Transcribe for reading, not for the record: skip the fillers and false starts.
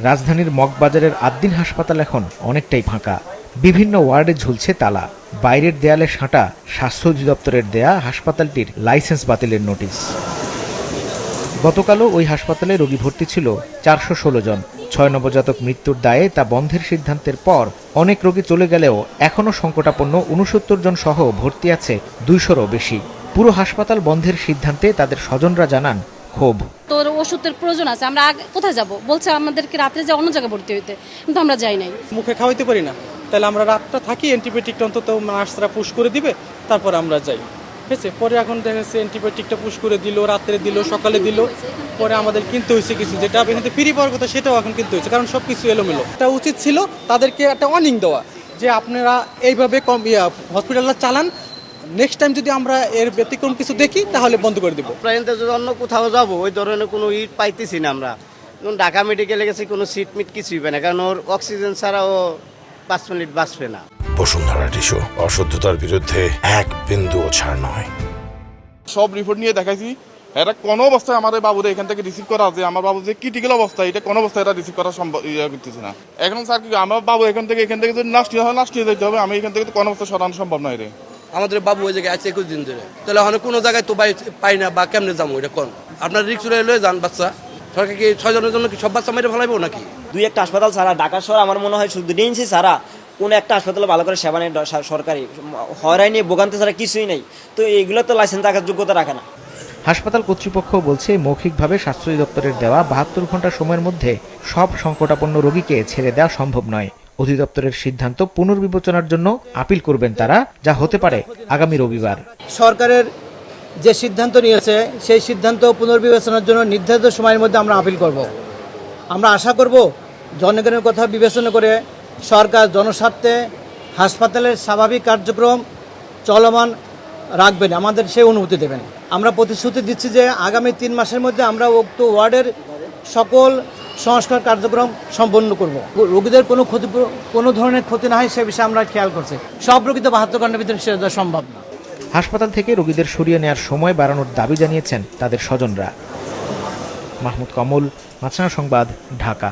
রাজধানীর মগবাজারের আদ্দিন হাসপাতাল এখন অনেকটাই ফাঁকা। বিভিন্ন ওয়ার্ডে ঝুলছে তালা, বাইরের দেয়ালে সাঁটা স্বাস্থ্য অধিদপ্তরের দেয়া হাসপাতালটির লাইসেন্স বাতিলের নোটিশ। গতকালও ওই হাসপাতালে রোগী ভর্তি ছিল 416 জন। 6 নবজাতক মৃত্যুর দায়ে তা বন্ধের সিদ্ধান্তের পর অনেক রোগী চলে গেলেও এখনও সংকটাপন্ন 69 জন সহ ভর্তি আছে 200-রও বেশি। পুরো হাসপাতাল বন্ধের সিদ্ধান্তে তাদের স্বজনরা জানান ক্ষোভ। তোর ওষুধের প্রয়োজন আছে, আমরা কোথায় যাব? বলছে আমাদেরকে রাত্রে যে অন্য জায়গায় ভর্তি হইতে, কিন্তু আমরা যাই নাই। মুখে খাওয়াইতে পারি না, তাহলে আমরা রাতটা থাকি, অ্যান্টিবায়োটিকটা অন্তত নার্সরা পুশ করে দিবে, তারপর আমরা যাই। ঠিক আছে, পরে এখন দেখা যাচ্ছে অ্যান্টিবায়োটিকটা পুশ করে দিল, রাত্রে দিল, সকালে দিল, পরে আমাদের কিনতে হয়েছে কিছু, যেটা এখানে ফ্রি পাওয়ার কথা সেটাও এখন কিনতে হয়েছে, কারণ সব কিছু এলোমেলো। এটা উচিত ছিল তাদেরকে একটা ওয়ার্নিং দেওয়া যে আপনারা এইভাবে হসপিটালটা চালান, নেক্সট টাইম যদি আমরা এর ব্যতিক্রম কিছু দেখি তাহলে বন্ধ করে দেবো। প্রায়তে যদি অন্য কোথাও যাবো ওই ধরনের কোনো পাইতেছি না আমরা। ঢাকা মেডিকেলে গেছি, কোনো সিট মিট কিছুই পাই না, কারণ ওর অক্সিজেন ছাড়া ও 5 মিনিট বাঁচবে না। বসুন্ধরা টিস্যু, অশুদ্ধতার বিরুদ্ধে এক বিন্দুও ছাড় নয়। সব রিপোর্ট নিয়ে দেখাইছি, এটা কোনো অবস্থায় আমাদের বাবুদের এখান থেকে রিসিভ করা আছে, আমার বাবু যে ক্রিটিক্যাল অবস্থা, এটা কোনো অবস্থায় এটা রিসিভ করা সম্ভব করতেছে না। এখন স্যার কি আমার বাবু এখান থেকে যদি নাস্ট হয়ে যেতে হবে, আমি এখান থেকে তো কোনো অবস্থায় সরানো সম্ভব নয় রে। আমাদের বাবু ওই জায়গায় আছে 21 দিন ধরে, তাহলে ওখানে কোনো জায়গায় তো পাই না, বা কেমনে যাবো এটা কোন? আপনার রিক্স লয়ে যান বাচ্চা, সরকার কি 6 জনের জন্য কি সব বাচ্চা মেরে ফেলাইবো নাকি? 2-1টা হাসপাতাল ছাড়া ঢাকা শহর আমার মনে হয় শুধু ডিএনসি ছাড়া কোন একটা হাসপাতালে ভালো করে সেবা নেই সরকারি, হয়রানি ভোগান্তি ছাড়া কিছুই নেই। তো এইগুলো তো লাইসেন্স রাখার যোগ্যতা রাখে না। হাসপাতাল কর্তৃপক্ষ বলছে মৌখিকভাবে স্বাস্থ্য অধিদপ্তরের দেওয়া 72 ঘন্টা সময়ের মধ্যে সব সংকটাপন্ন রোগীকে ছেড়ে দেওয়া সম্ভব নয়। অধিদপ্তরের সিদ্ধান্ত পুনর্বিবেচনার জন্য আপিল করবেন তারা, যা হতে পারে আগামী রবিবার। সরকারের যে সিদ্ধান্ত নিয়েছে সেই সিদ্ধান্ত পুনর্বিবেচনার জন্য নির্ধারিত সময়ের মধ্যে আমরা আপিল করব। আমরা আশা করব জনগণের কথা বিবেচনা করে সরকার জনস্বার্থে হাসপাতালের স্বাভাবিক কার্যক্রম চলমান রাখবেন, আমাদের সেই অনুমতি দেবেন। আমরা প্রতিশ্রুতি দিচ্ছি যে আগামী 3 মাসের মধ্যে আমরা উক্ত ওয়ার্ডের সকল সংস্কার কার্যক্রম সম্পন্ন করব। রোগীদের কোনো ধরনের ক্ষতি না হয় সে বিষয়ে আমরা খেয়াল করছি। সব রোগী তো 72 ঘন্টার ভিতরে সেরে দেওয়া সম্ভব না। হাসপাতাল থেকে রোগীদের সরিয়ে নেওয়ার সময় বাড়ানোর দাবি জানিয়েছেন তাদের স্বজনরা। মাহমুদ কমল, মাছরাঙা সংবাদ, ঢাকা।